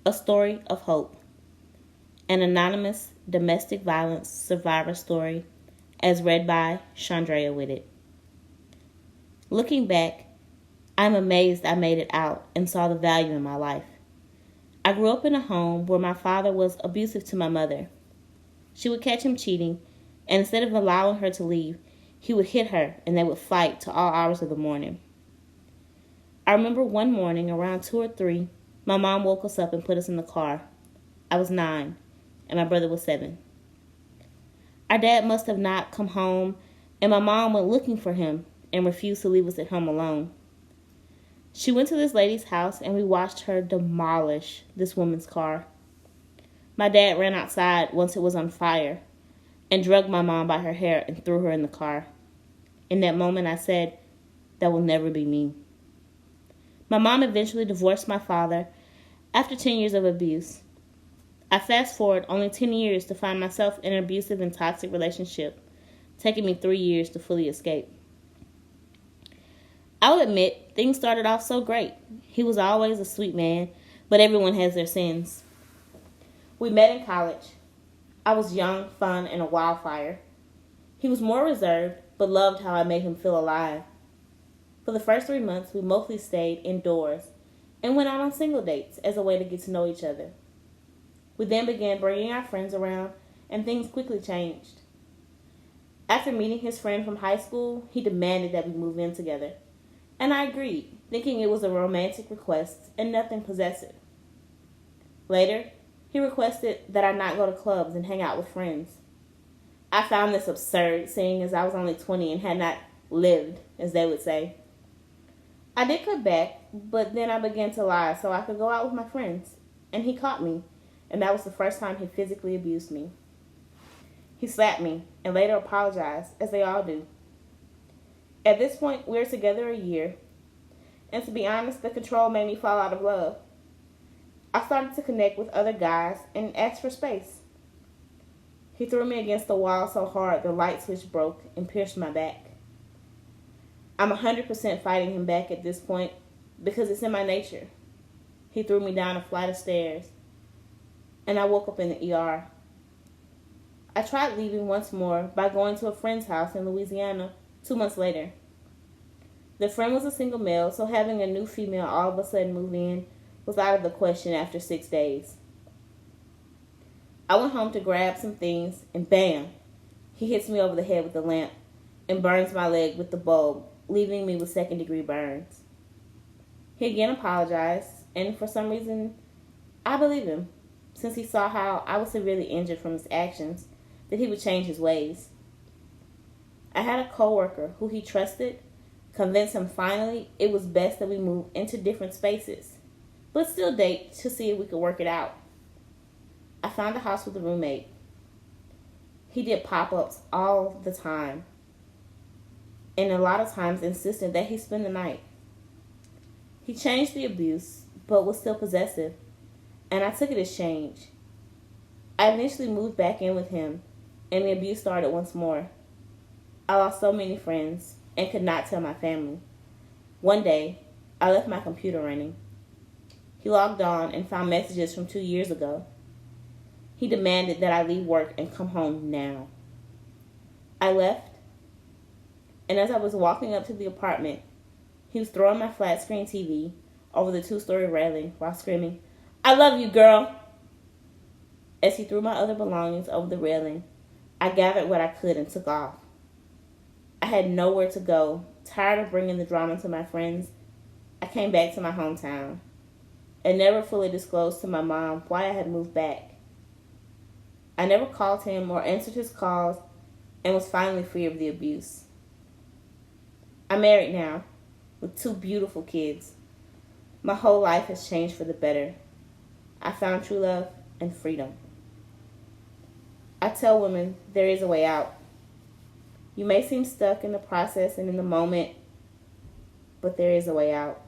A Story of Hope, an anonymous domestic violence survivor story, as read by Chandrea Whitted. Looking back, I'm amazed I made it out and saw the value in my life. I grew up in a home where my father was abusive to my mother. She would catch him cheating, and instead of allowing her to leave, he would hit her and they would fight to all hours of the morning. I remember one morning around 2 or 3, my mom woke us up and put us in the car. I was 9, and my brother was 7. Our dad must have not come home, and my mom went looking for him and refused to leave us at home alone. She went to this lady's house, and we watched her demolish this woman's car. My dad ran outside once it was on fire and dragged my mom by her hair and threw her in the car. In that moment, I said, "That will never be me." My mom eventually divorced my father after 10 years of abuse. I fast forward only 10 years to find myself in an abusive and toxic relationship, taking me 3 years to fully escape. I'll admit, things started off so great. He was always a sweet man, but everyone has their sins. We met in college. I was young, fun, and a wildfire. He was more reserved, but loved how I made him feel alive. For the first 3 months, we mostly stayed indoors and went out on single dates as a way to get to know each other. We then began bringing our friends around, and things quickly changed. After meeting his friend from high school, he demanded that we move in together, and I agreed, thinking it was a romantic request and nothing possessive. Later, he requested that I not go to clubs and hang out with friends. I found this absurd, seeing as I was only 20 and had not lived, as they would say. I did cut back, but then I began to lie so I could go out with my friends, and he caught me, and that was the first time he physically abused me. He slapped me and later apologized, as they all do. At this point, we were together a year, and to be honest, the control made me fall out of love. I started to connect with other guys and ask for space. He threw me against the wall so hard the light switch broke and pierced my back. I'm 100% fighting him back at this point because it's in my nature. He threw me down a flight of stairs, and I woke up in the ER. I tried leaving once more by going to a friend's house in Louisiana 2 months later. The friend was a single male, so having a new female all of a sudden move in was out of the question after 6 days. I went home to grab some things, and bam, he hits me over the head with the lamp and burns my leg with the bulb, leaving me with second-degree burns. He again apologized, and for some reason, I believe him, since he saw how I was severely injured from his actions, that he would change his ways. I had a coworker who he trusted, convinced him finally it was best that we move into different spaces, but still date to see if we could work it out. I found a house with a roommate. He did pop-ups all the time, and a lot of times insisted that he spend the night. He changed the abuse, but was still possessive, and I took it as change. I initially moved back in with him, and the abuse started once more. I lost so many friends and could not tell my family. One day, I left my computer running. He logged on and found messages from 2 years ago. He demanded that I leave work and come home now. I left, and as I was walking up to the apartment, he was throwing my flat screen TV over the 2-story railing while screaming, "I love you, girl!" As he threw my other belongings over the railing, I gathered what I could and took off. I had nowhere to go. Tired of bringing the drama to my friends, I came back to my hometown and never fully disclosed to my mom why I had moved back. I never called him or answered his calls and was finally free of the abuse. I'm married now with 2 beautiful kids. My whole life has changed for the better. I found true love and freedom. I tell women there is a way out. You may seem stuck in the process and in the moment, but there is a way out.